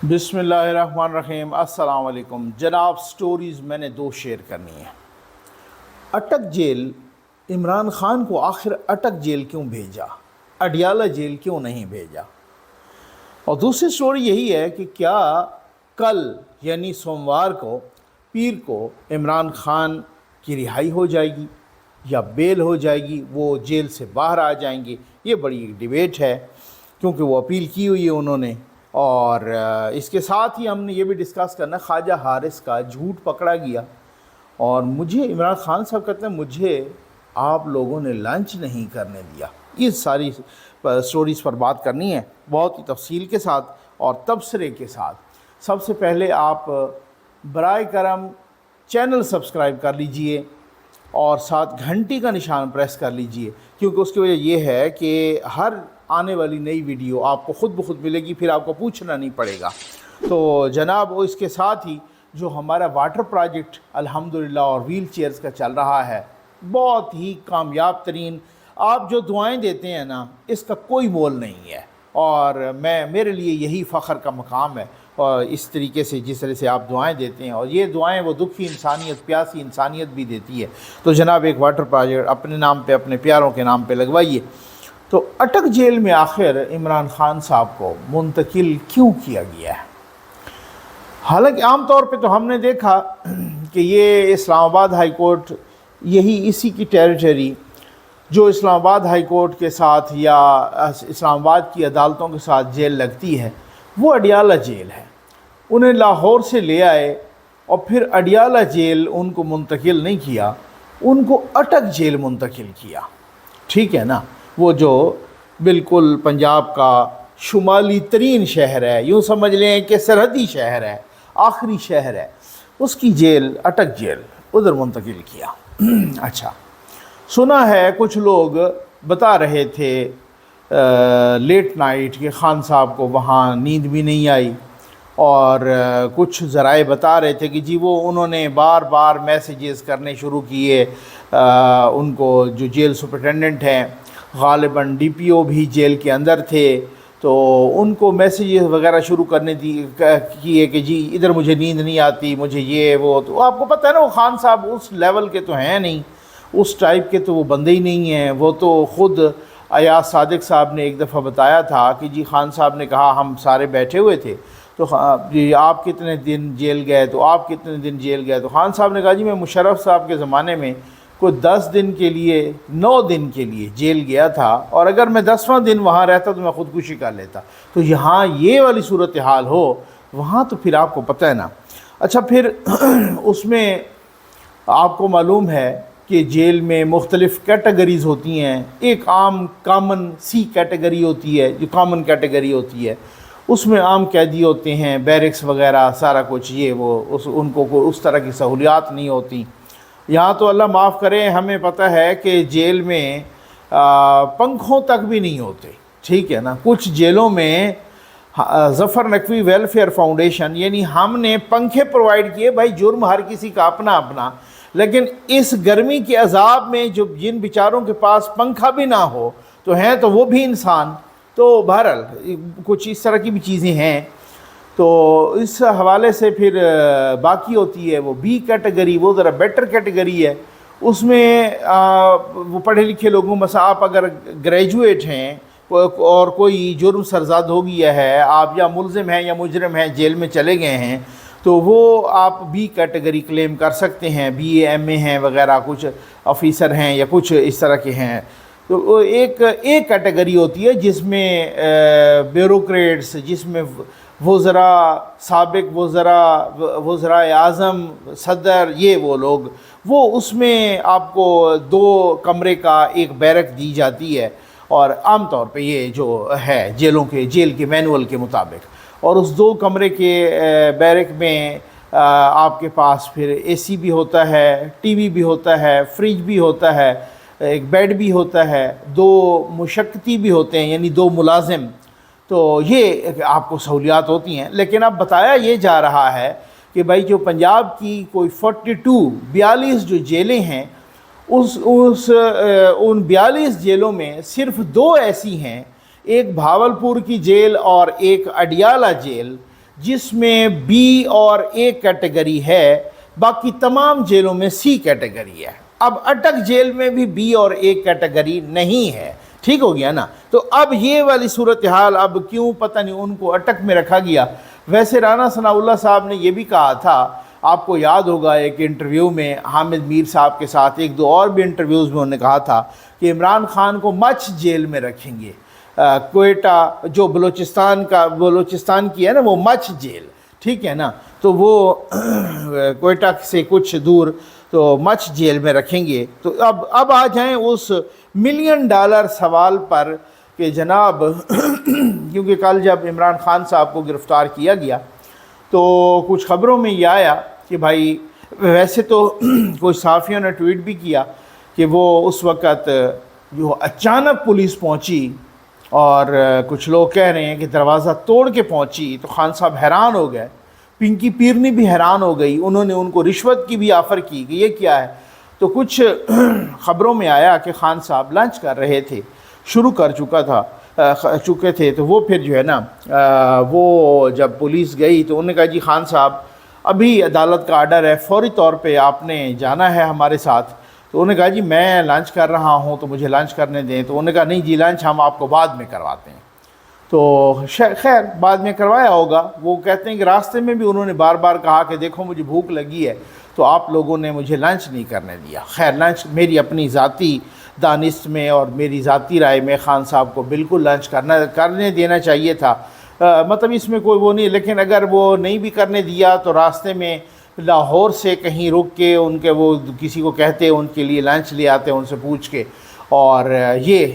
بسم اللہ الرحمن الرحیم۔ السلام علیکم جناب۔ سٹوریز میں نے دو شیئر کرنی ہیں۔ اٹک جیل، عمران خان کو آخر اٹک جیل کیوں بھیجا، اڈیالہ جیل کیوں نہیں بھیجا؟ اور دوسری سٹوری یہی ہے کہ کیا کل یعنی سوموار کو، پیر کو عمران خان کی رہائی ہو جائے گی یا بیل ہو جائے گی، وہ جیل سے باہر آ جائیں گے؟ یہ بڑی ایک ڈیبیٹ ہے کیونکہ وہ اپیل کی ہوئی ہے انہوں نے۔ اور اس کے ساتھ ہی ہم نے یہ بھی ڈسکس کرنا، خواجہ حارث کا جھوٹ پکڑا گیا اور مجھے عمران خان صاحب کہتے ہیں مجھے آپ لوگوں نے لنچ نہیں کرنے دیا۔ یہ ساری سٹوریز پر بات کرنی ہے بہت ہی تفصیل کے ساتھ اور تبصرے کے ساتھ۔ سب سے پہلے آپ برائے کرم چینل سبسکرائب کر لیجئے اور ساتھ گھنٹی کا نشان پریس کر لیجئے، کیونکہ اس کی وجہ یہ ہے کہ ہر آنے والی نئی ویڈیو آپ کو خود بخود ملے گی، پھر آپ کو پوچھنا نہیں پڑے گا۔ تو جناب، وہ اس کے ساتھ ہی جو ہمارا واٹر پروجیکٹ الحمدللہ اور ویل چیئرز کا چل رہا ہے، بہت ہی کامیاب ترین، آپ جو دعائیں دیتے ہیں نا، اس کا کوئی مول نہیں ہے، اور میرے لیے یہی فخر کا مقام ہے۔ اور اس طریقے سے جس طرح سے آپ دعائیں دیتے ہیں، اور یہ دعائیں وہ دکھی انسانیت، پیاسی انسانیت بھی دیتی ہے۔ تو جناب، ایک واٹر پروجیکٹ اپنے نام پہ، اپنے پیاروں کے نام پہ لگوائیے۔ تو اٹک جیل میں آخر عمران خان صاحب کو منتقل کیوں کیا گیا ہے؟ حالانکہ عام طور پہ تو ہم نے دیکھا کہ یہ اسلام آباد ہائی کورٹ، اسی کی ٹیریٹری جو اسلام آباد ہائی کورٹ کے ساتھ یا اسلام آباد کی عدالتوں کے ساتھ جیل لگتی ہے، وہ اڈیالہ جیل ہے۔ انہیں لاہور سے لے آئے اور پھر اڈیالہ جیل ان کو منتقل نہیں کیا، ان کو اٹک جیل منتقل کیا۔ ٹھیک ہے نا؟ وہ جو بالکل پنجاب کا شمالی ترین شہر ہے، یوں سمجھ لیں کہ سرحدی شہر ہے، آخری شہر ہے، اس کی جیل اٹک جیل ادھر منتقل کیا۔ اچھا، سنا ہے کچھ لوگ بتا رہے تھے لیٹ نائٹ کہ خان صاحب کو وہاں نیند بھی نہیں آئی، اور کچھ ذرائع بتا رہے تھے کہ جی وہ انہوں نے بار بار میسیجز کرنے شروع کیے، ان کو جو جیل سپرنٹینڈنٹ ہیں، غالباً ڈی پی او بھی جیل کے اندر تھے، تو ان کو میسیجز وغیرہ شروع کرنے کیے کہ جی ادھر مجھے نیند نہیں آتی، مجھے یہ وہ۔ تو آپ کو پتہ ہے نا، وہ خان صاحب اس لیول کے تو ہیں نہیں، اس ٹائپ کے تو وہ بندے ہی نہیں ہیں۔ وہ تو خود ایاز صادق صاحب نے ایک دفعہ بتایا تھا کہ جی خان صاحب نے کہا، ہم سارے بیٹھے ہوئے تھے، تو آپ کتنے دن جیل گئے، تو آپ کتنے دن جیل گئے، تو خان صاحب نے کہا جی میں مشرف صاحب کے زمانے میں کوئی 10 دن کے لیے، 9 دن کے لیے جیل گیا تھا، اور اگر میں 10واں دن وہاں رہتا تو میں خودکشی کر لیتا۔ تو یہاں یہ والی صورتحال ہو، وہاں تو پھر آپ کو پتہ ہے نا۔ اچھا، پھر اس میں آپ کو معلوم ہے کہ جیل میں مختلف کیٹیگریز ہوتی ہیں۔ ایک عام کامن سی کیٹیگری ہوتی ہے، جو کامن کیٹیگری ہوتی ہے، اس میں عام قیدی ہوتے ہیں، بیرکس وغیرہ سارا کچھ، یہ وہ ان کو کوئی اس طرح کی سہولیات نہیں ہوتی۔ یہاں تو اللہ معاف کرے، ہمیں پتہ ہے کہ جیل میں پنکھوں تک بھی نہیں ہوتے۔ ٹھیک ہے نا؟ کچھ جیلوں میں ظفر نقوی ویلفیئر فاؤنڈیشن، یعنی ہم نے پنکھے پرووائڈ کیے، بھائی جرم ہر کسی کا اپنا اپنا، لیکن اس گرمی کے عذاب میں جو جن بیچاروں کے پاس پنکھا بھی نہ ہو تو ہیں تو وہ بھی انسان۔ تو بہرحال کچھ اس طرح کی بھی چیزیں ہیں۔ تو اس حوالے سے پھر باقی ہوتی ہے وہ بی کیٹیگری، وہ ذرا بیٹر کیٹیگری ہے۔ اس میں وہ پڑھے لکھے لوگوں، مثلا آپ اگر گریجویٹ ہیں اور کوئی جرم سرزاد ہو گیا ہے، آپ یا ملزم ہیں یا مجرم ہیں، جیل میں چلے گئے ہیں، تو وہ آپ بی کیٹیگری کلیم کر سکتے ہیں، بی اے ایم اے ہیں وغیرہ، کچھ آفیسر ہیں یا کچھ اس طرح کے ہیں۔ تو ایک کیٹیگری ہوتی ہے جس میں بیوروکریٹس، جس میں وزراء، سابق وزراء اعظم، صدر، یہ وہ لوگ، وہ اس میں آپ کو 2 کمرے کا ایک بیرک دی جاتی ہے، اور عام طور پہ یہ جو ہے جیل کے مینول کے مطابق، اور اس 2 کمرے کے بیرک میں آپ کے پاس پھر اے سی بھی ہوتا ہے، ٹی وی بھی ہوتا ہے، فریج بھی ہوتا ہے، ایک بیڈ بھی ہوتا ہے، 2 مشقتی بھی ہوتے ہیں، یعنی 2 ملازم۔ تو یہ آپ کو سہولیات ہوتی ہیں۔ لیکن اب بتایا یہ جا رہا ہے کہ بھائی جو پنجاب کی کوئی 42 جو جیلیں ہیں، ان 42 جیلوں میں صرف 2 ایسی ہیں، ایک بھاولپور کی جیل اور ایک اڈیالہ جیل، جس میں بی اور اے کیٹیگری ہے، باقی تمام جیلوں میں سی کیٹیگری ہے۔ اب اٹک جیل میں بھی بی اور اے کیٹیگری نہیں ہے، ٹھیک ہو گیا نا؟ تو اب یہ والی صورتحال اب کیوں پتہ نہیں ان کو اٹک میں رکھا گیا۔ ویسے رانا ثناء اللہ صاحب نے یہ بھی کہا تھا، آپ کو یاد ہوگا ایک انٹرویو میں حامد میر صاحب کے ساتھ، ایک دو اور بھی انٹرویوز میں انہوں نے کہا تھا کہ عمران خان کو مچھ جیل میں رکھیں گے، کوئٹہ جو بلوچستان کی ہے نا وہ مچھ جیل، ٹھیک ہے نا؟ تو وہ کوئٹہ سے کچھ دور تو مچھ جیل میں رکھیں گے۔ تو اب آ جائیں اس $1 ملین سوال پر کہ جناب کیونکہ کل جب عمران خان صاحب کو گرفتار کیا گیا تو کچھ خبروں میں یہ آیا کہ بھائی، ویسے تو کچھ صحافیوں نے ٹویٹ بھی کیا کہ وہ اس وقت جو اچانک پولیس پہنچی اور کچھ لوگ کہہ رہے ہیں کہ دروازہ توڑ کے پہنچی، تو خان صاحب حیران ہو گئے، پنکی پیرنی بھی حیران ہو گئی، انہوں نے ان کو رشوت کی بھی آفر کی کہ یہ کیا ہے۔ تو کچھ خبروں میں آیا کہ خان صاحب لنچ کر رہے تھے، شروع کر چکے تھے، تو وہ پھر جو ہے نا وہ جب پولیس گئی تو انہوں نے کہا جی خان صاحب ابھی عدالت کا آرڈر ہے، فوری طور پہ آپ نے جانا ہے ہمارے ساتھ۔ تو انہوں نے کہا جی میں لنچ کر رہا ہوں تو مجھے لنچ کرنے دیں۔ تو انہوں نے کہا نہیں جی، لنچ ہم آپ کو بعد میں کرواتے ہیں۔ تو خیر بعد میں کروایا ہوگا۔ وہ کہتے ہیں کہ راستے میں بھی انہوں نے بار بار کہا کہ دیکھو مجھے بھوک لگی ہے، تو آپ لوگوں نے مجھے لنچ نہیں کرنے دیا۔ خیر لنچ میری اپنی ذاتی دانست میں اور میری ذاتی رائے میں خان صاحب کو بالکل لنچ کرنے دینا چاہیے تھا، مطلب اس میں کوئی وہ نہیں، لیکن اگر وہ نہیں بھی کرنے دیا تو راستے میں لاہور سے کہیں رک کے ان کے وہ کسی کو کہتے ان کے لیے لنچ لے آتے ان سے پوچھ کے، اور یہ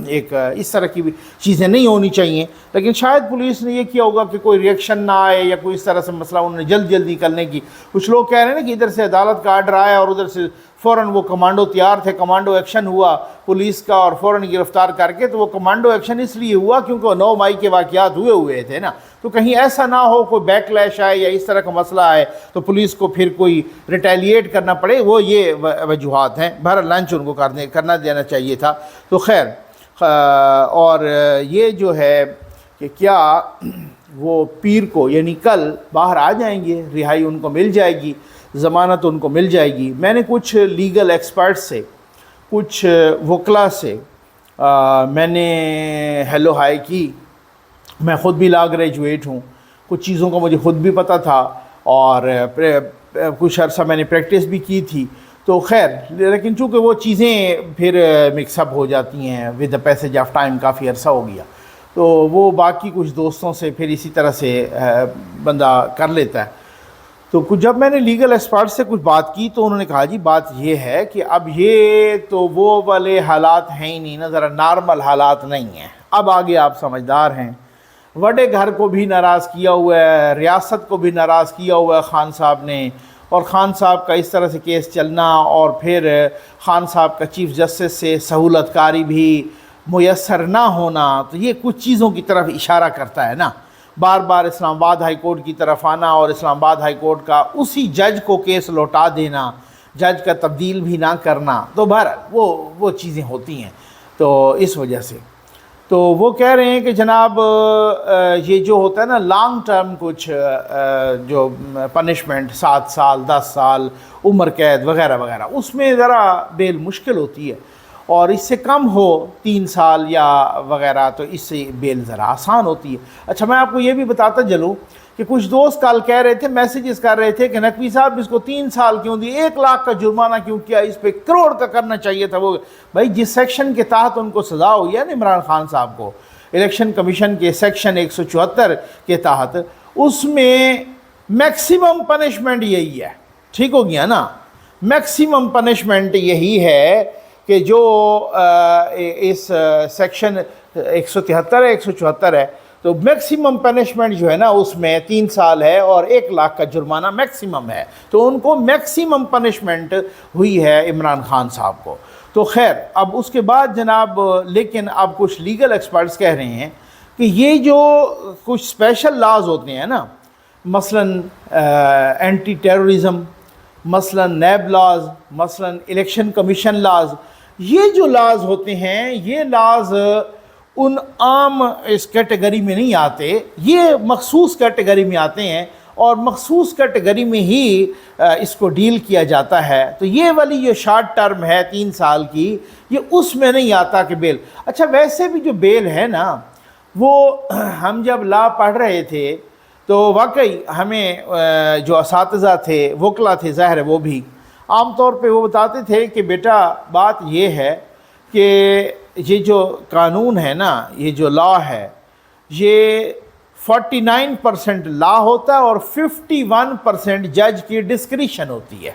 ایک اس طرح کی بھی چیزیں نہیں ہونی چاہیے۔ لیکن شاید پولیس نے یہ کیا ہوگا کہ کوئی ریئیکشن نہ آئے یا کوئی اس طرح سے مسئلہ انہوں نے جلدی کرنے کی۔ کچھ لوگ کہہ رہے ہیں نا کہ ادھر سے عدالت کا آرڈر آیا اور ادھر سے فوراً وہ کمانڈو تیار تھے، کمانڈو ایکشن ہوا پولیس کا اور فوراً گرفتار کر کے۔ تو وہ کمانڈو ایکشن اس لیے ہوا کیونکہ 9 مئی کے واقعات ہوئے تھے نا، تو کہیں ایسا نہ ہو کوئی بیک لیش آئے یا اس طرح کا مسئلہ آئے تو پولیس کو پھر کوئی ریٹیلیٹ کرنا پڑے، وہ یہ وجوہات ہیں۔ بہرحال لنچ ان کو کرنا دینا چاہیے تھا۔ تو خیر اور یہ جو ہے کہ کیا وہ پیر کو یعنی کل باہر آ جائیں گے، رہائی ان کو مل جائے گی، ضمانت ان کو مل جائے گی۔ میں نے کچھ لیگل ایکسپرٹ سے، کچھ وکلا سے میں نے ہیلو ہائی کی۔ میں خود بھی لا گریجویٹ ہوں، کچھ چیزوں کا مجھے خود بھی پتہ تھا اور کچھ عرصہ میں نے پریکٹس بھی کی تھی۔ تو خیر لیکن چونکہ وہ چیزیں پھر مکس اپ ہو جاتی ہیں with the passage of time, کافی عرصہ ہو گیا، تو وہ باقی کچھ دوستوں سے پھر اسی طرح سے بندہ کر لیتا ہے۔ تو جب میں نے لیگل ایکسپرٹ سے کچھ بات کی تو انہوں نے کہا جی بات یہ ہے کہ اب یہ تو وہ والے حالات ہیں ہی نہیں نا، ذرا نارمل حالات نہیں ہیں۔ اب آگے آپ سمجھدار ہیں، وڈے گھر کو بھی ناراض کیا ہوا ہے، ریاست کو بھی ناراض کیا ہوا ہے خان صاحب نے، اور خان صاحب کا اس طرح سے کیس چلنا اور پھر خان صاحب کا چیف جسٹس سے سہولت کاری بھی میسر نہ ہونا، تو یہ کچھ چیزوں کی طرف اشارہ کرتا ہے نا۔ بار بار اسلام آباد ہائی کورٹ کی طرف آنا اور اسلام آباد ہائی کورٹ کا اسی جج کو کیس لوٹا دینا، جج کا تبدیل بھی نہ کرنا، تو بہرحال وہ چیزیں ہوتی ہیں۔ تو اس وجہ سے تو وہ کہہ رہے ہیں کہ جناب یہ جو ہوتا ہے نا لانگ ٹرم کچھ جو پنشمنٹ 7 سال 10 سال عمر قید وغیرہ وغیرہ، اس میں ذرا بیل مشکل ہوتی ہے، اور اس سے کم ہو 3 سال یا وغیرہ تو اس سے بیل ذرا آسان ہوتی ہے۔ اچھا میں آپ کو یہ بھی بتاتا چلوں کہ کچھ دوست کل کہہ رہے تھے، میسیجز کر رہے تھے کہ نقوی صاحب اس کو 3 سال کیوں دی، 1 لاکھ کا جرمانہ کیوں کیا، اس پہ کروڑ کا کرنا چاہیے تھا۔ وہ بھائی جس سیکشن کے تحت ان کو سزا ہوئی ہے نا عمران خان صاحب کو، الیکشن کمیشن کے سیکشن 174 کے تحت، اس میں میکسیمم پنشمنٹ یہی ہے، ٹھیک ہو گیا نا، میکسیمم پنشمنٹ یہی ہے کہ جو اس سیکشن 173 ہے 174 ہے، تو میکسیمم پنشمنٹ جو ہے نا اس میں 3 سال ہے اور 1 لاکھ کا جرمانہ میکسیمم ہے، تو ان کو میکسیمم پنشمنٹ ہوئی ہے عمران خان صاحب کو۔ تو خیر اب اس کے بعد جناب، لیکن اب کچھ لیگل ایکسپرٹس کہہ رہے ہیں کہ یہ جو کچھ اسپیشل لاز ہوتے ہیں نا، مثلاً اینٹی ٹیررزم، مثلاً نیب لاز، مثلاً الیکشن کمیشن لاز، یہ جو لاز ہوتے ہیں یہ لاز ان عام اس کیٹیگری میں نہیں آتے، یہ مخصوص کیٹیگری میں آتے ہیں اور مخصوص کیٹیگری میں ہی اس کو ڈیل کیا جاتا ہے۔ تو یہ والی جو شارٹ ٹرم ہے 3 سال کی، یہ اس میں نہیں آتا کہ بیل۔ اچھا ویسے بھی جو بیل ہے نا، وہ ہم جب لا پڑھ رہے تھے تو واقعی ہمیں جو اساتذہ تھے، وکلا تھے ظاہر ہے، وہ بھی عام طور پہ وہ بتاتے تھے کہ بیٹا بات یہ ہے کہ یہ جو قانون ہے نا، یہ جو لا ہے، یہ 49% لا ہوتا ہے اور 51% جج کی ڈسکریشن ہوتی ہے،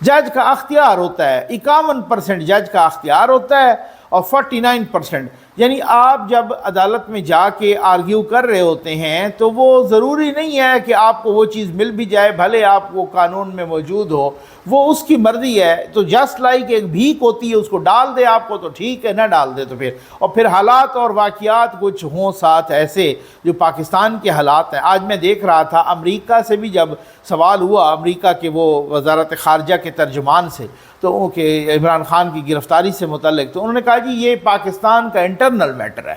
جج کا اختیار ہوتا ہے، 51% جج کا اختیار ہوتا ہے اور 49%، یعنی آپ جب عدالت میں جا کے آرگیو کر رہے ہوتے ہیں تو وہ ضروری نہیں ہے کہ آپ کو وہ چیز مل بھی جائے، بھلے آپ وہ قانون میں موجود ہو، وہ اس کی مرضی ہے۔ تو جسٹ لائک ایک بھیک ہوتی ہے، اس کو ڈال دے آپ کو تو ٹھیک ہے، نہ ڈال دے تو پھر حالات اور واقعات کچھ ہوں ساتھ ایسے جو پاکستان کے حالات ہیں۔ آج میں دیکھ رہا تھا امریکہ سے بھی جب سوال ہوا، امریکہ کے وہ وزارت خارجہ کے ترجمان سے، تو کہ عمران خان کی گرفتاری سے متعلق، تو انہوں نے کہا جی یہ پاکستان کا انٹرنل میٹر ہے،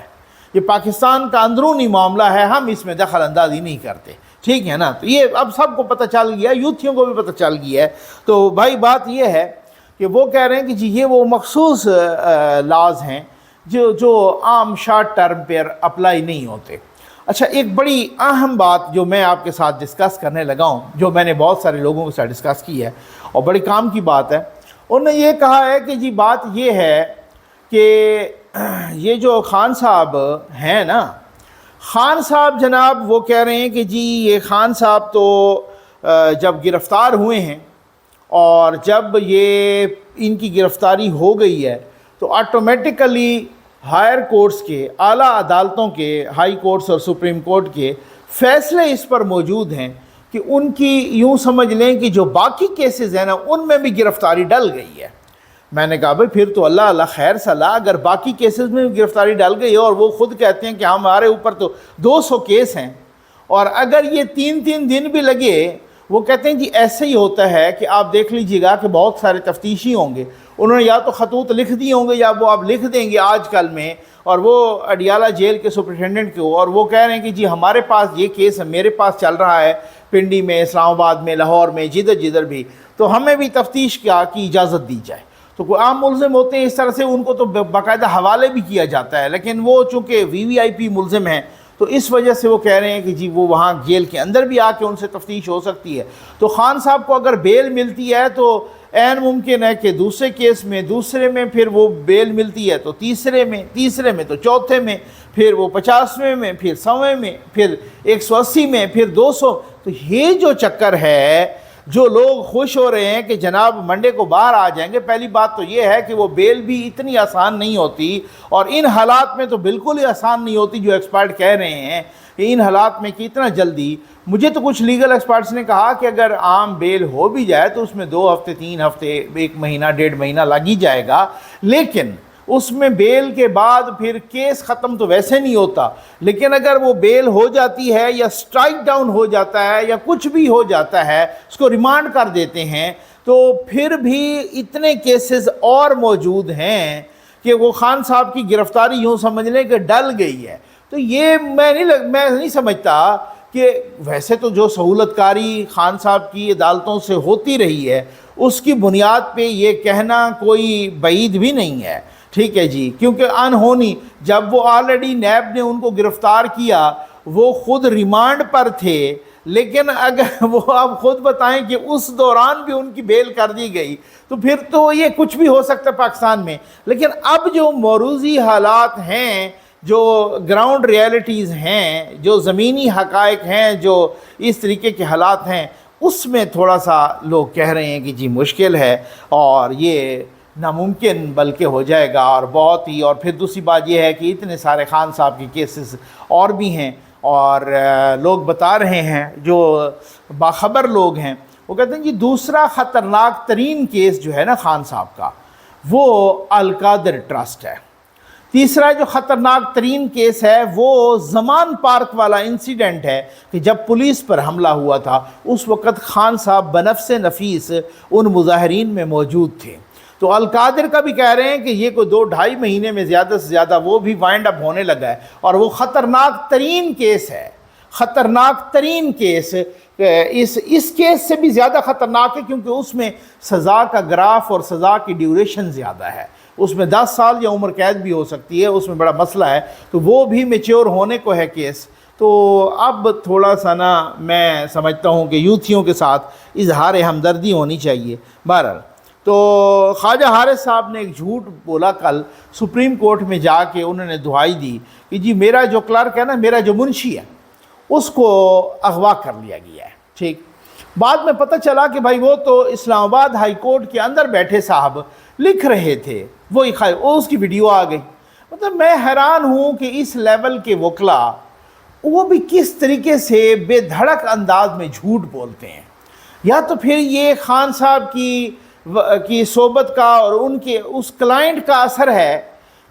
یہ پاکستان کا اندرونی معاملہ ہے، ہم اس میں دخل اندازی نہیں کرتے، ٹھیک ہے نا۔ تو یہ اب سب کو پتہ چل گیا، یوتھیوں کو بھی پتہ چل گیا ہے۔ تو بھائی بات یہ ہے کہ وہ کہہ رہے ہیں کہ جی یہ وہ مخصوص لاز ہیں جو عام شارٹ ٹرم پر اپلائی نہیں ہوتے۔ اچھا ایک بڑی اہم بات جو میں آپ کے ساتھ ڈسکس کرنے لگا ہوں، جو میں نے بہت سارے لوگوں کے ساتھ ڈسکس کی ہے اور بڑی کام کی بات ہے، انہوں نے یہ کہا ہے کہ جی بات یہ ہے کہ یہ جو خان صاحب ہیں نا، خان صاحب جناب وہ کہہ رہے ہیں کہ جی یہ خان صاحب تو جب گرفتار ہوئے ہیں اور جب یہ ان کی گرفتاری ہو گئی ہے تو آٹومیٹیکلی ہائر کورٹس کے، اعلیٰ عدالتوں کے، ہائی کورٹس اور سپریم کورٹ کے فیصلے اس پر موجود ہیں کہ ان کی یوں سمجھ لیں کہ جو باقی کیسز ہیں نا ان میں بھی گرفتاری ڈل گئی ہے۔ میں نے کہا بھائی پھر تو اللہ خیر صلاح، اگر باقی کیسز میں بھی گرفتاری ڈل گئی ہے اور وہ خود کہتے ہیں کہ ہمارے اوپر تو 200 کیس ہیں، اور اگر یہ 3 دن بھی لگے، وہ کہتے ہیں جی ایسے ہی ہوتا ہے کہ آپ دیکھ لیجئے گا کہ بہت سارے تفتیشی ہوں گے، انہوں نے یا تو خطوط لکھ دیے ہوں گے یا وہ آپ لکھ دیں گے آج کل میں، اور وہ اڈیالہ جیل کے سپرنٹینڈنٹ کو، اور وہ کہہ رہے ہیں کہ جی ہمارے پاس یہ کیس ہے، میرے پاس چل رہا ہے پنڈی میں، اسلام آباد میں، لاہور میں، جدھر بھی، تو ہمیں بھی تفتیش کی اجازت دی جائے۔ تو کوئی عام ملزم ہوتے ہیں اس طرح سے، ان کو تو باقاعدہ حوالے بھی کیا جاتا ہے، لیکن وہ چونکہ VVIP ملزم ہیں تو اس وجہ سے وہ کہہ رہے ہیں کہ جی وہ وہاں جیل کے اندر بھی آ کے ان سے تفتیش ہو سکتی ہے۔ تو خان صاحب کو اگر بیل ملتی ہے تو عین ممکن ہے کہ دوسرے کیس میں، دوسرے میں پھر وہ بیل ملتی ہے تو تیسرے میں تو چوتھے میں، پھر وہ 50ویں میں، پھر 100ویں میں، پھر 180 میں، پھر 200۔ تو یہ جو چکر ہے، جو لوگ خوش ہو رہے ہیں کہ جناب منڈے کو باہر آ جائیں گے، پہلی بات تو یہ ہے کہ وہ بیل بھی اتنی آسان نہیں ہوتی، اور ان حالات میں تو بالکل ہی آسان نہیں ہوتی جو ایکسپرٹ کہہ رہے ہیں کہ ان حالات میں کتنا جلدی۔ مجھے تو کچھ لیگل ایکسپرٹس نے کہا کہ اگر عام بیل ہو بھی جائے تو اس میں 2 ہفتے 3 ہفتے 1 مہینہ 1.5 مہینہ لگ ہی جائے گا، لیکن اس میں بیل کے بعد پھر کیس ختم تو ویسے نہیں ہوتا، لیکن اگر وہ بیل ہو جاتی ہے یا سٹرائک ڈاؤن ہو جاتا ہے یا کچھ بھی ہو جاتا ہے، اس کو ریمانڈ کر دیتے ہیں، تو پھر بھی اتنے کیسز اور موجود ہیں کہ وہ خان صاحب کی گرفتاری یوں سمجھ لیں کہ ڈل گئی ہے۔ تو یہ میں نہیں سمجھتا کہ ویسے تو جو سہولت کاری خان صاحب کی عدالتوں سے ہوتی رہی ہے اس کی بنیاد پہ یہ کہنا کوئی بعید بھی نہیں ہے، ٹھیک ہے جی، کیونکہ انہونی جب وہ آلریڈی نیب نے ان کو گرفتار کیا، وہ خود ریمانڈ پر تھے، لیکن اگر وہ آپ خود بتائیں کہ اس دوران بھی ان کی بیل کر دی گئی تو پھر تو یہ کچھ بھی ہو سکتا ہے پاکستان میں۔ لیکن اب جو موروثی حالات ہیں، جو گراؤنڈ ریالٹیز ہیں، جو زمینی حقائق ہیں، جو اس طریقے کے حالات ہیں، اس میں تھوڑا سا لوگ کہہ رہے ہیں کہ جی مشکل ہے اور یہ ناممکن بلکہ ہو جائے گا، اور بہت ہی۔ اور پھر دوسری بات یہ ہے کہ اتنے سارے خان صاحب کے کیسز اور بھی ہیں، اور لوگ بتا رہے ہیں جو باخبر لوگ ہیں، وہ کہتے ہیں کہ دوسرا خطرناک ترین کیس جو ہے نا خان صاحب کا، وہ القادر ٹرسٹ ہے۔ تیسرا جو خطرناک ترین کیس ہے وہ زمان پارک والا انسیڈنٹ ہے کہ جب پولیس پر حملہ ہوا تھا، اس وقت خان صاحب بنفس نفیس ان مظاہرین میں موجود تھے۔ تو القادر کا بھی کہہ رہے ہیں کہ یہ کوئی 2-2.5 مہینے میں زیادہ سے زیادہ وہ بھی وائنڈ اپ ہونے لگا ہے، اور وہ خطرناک ترین کیس ہے، خطرناک ترین کیس، اس کیس سے بھی زیادہ خطرناک ہے کیونکہ اس میں سزا کا گراف اور سزا کی ڈیوریشن زیادہ ہے، اس میں 10 سال یا عمر قید بھی ہو سکتی ہے، اس میں بڑا مسئلہ ہے، تو وہ بھی میچور ہونے کو ہے کیس۔ تو اب تھوڑا سا نا میں سمجھتا ہوں کہ یوتھیوں کے ساتھ اظہار ہمدردی ہونی چاہیے۔ بہرحال تو خواجہ حارث صاحب نے ایک جھوٹ بولا کل سپریم کورٹ میں جا کے، انہوں نے دہائی دی کہ جی میرا جو کلرک ہے نا، میرا جو منشی ہے، اس کو اغوا کر لیا گیا ہے، ٹھیک۔ بعد میں پتہ چلا کہ بھائی وہ تو اسلام آباد ہائی کورٹ کے اندر بیٹھے صاحب لکھ رہے تھے، اس کی ویڈیو آ گئی۔ مطلب میں حیران ہوں کہ اس لیول کے وکلا وہ بھی کس طریقے سے بے دھڑک انداز میں جھوٹ بولتے ہیں۔ یا تو پھر یہ خان صاحب کی صحبت کا اور ان کے اس کلائنٹ کا اثر ہے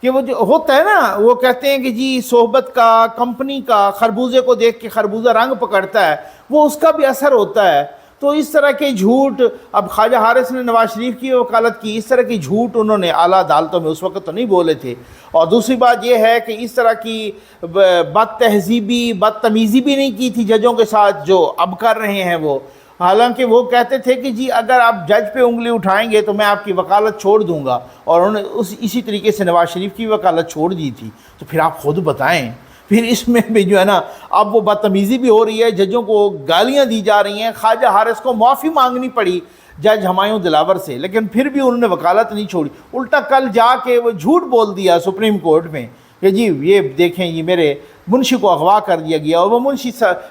کہ وہ جو ہوتا ہے نا، وہ کہتے ہیں کہ جی صحبت کا، کمپنی کا، خربوزے کو دیکھ کے خربوزہ رنگ پکڑتا ہے، وہ اس کا بھی اثر ہوتا ہے۔ تو اس طرح کے جھوٹ، اب خواجہ حارث نے نواز شریف کی وکالت کی، اس طرح کی جھوٹ انہوں نے اعلیٰ عدالتوں میں اس وقت تو نہیں بولے تھے۔ اور دوسری بات یہ ہے کہ اس طرح کی بد تہذیبی، بدتمیزی بھی نہیں کی تھی ججوں کے ساتھ جو اب کر رہے ہیں وہ، حالانکہ وہ کہتے تھے کہ جی اگر آپ جج پہ انگلی اٹھائیں گے تو میں آپ کی وکالت چھوڑ دوں گا، اور انہوں نے اسی طریقے سے نواز شریف کی وکالت چھوڑ دی تھی۔ تو پھر آپ خود بتائیں، پھر اس میں بھی جو ہے نا اب وہ بدتمیزی بھی ہو رہی ہے، ججوں کو گالیاں دی جا رہی ہیں۔ خواجہ حارث کو معافی مانگنی پڑی جج ہمایوں دلاور سے، لیکن پھر بھی انہوں نے وکالت نہیں چھوڑی، الٹا کل جا کے وہ جھوٹ بول دیا سپریم کورٹ میں کہ جی یہ دیکھیں یہ میرے منشی کو اغوا کر دیا گیا، اور وہ منشی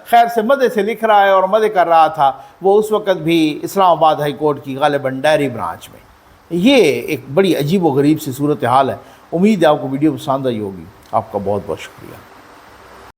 خیر سے مدے سے لکھ رہا ہے اور مدے کر رہا تھا، وہ اس وقت بھی اسلام آباد ہائی کورٹ کی غالباً ڈائری برانچ میں۔ یہ ایک بڑی عجیب و غریب سی صورتحال ہے۔ امید ہے آپ کو ویڈیو پسند آئی ہوگی۔ آپ کا بہت بہت شکریہ۔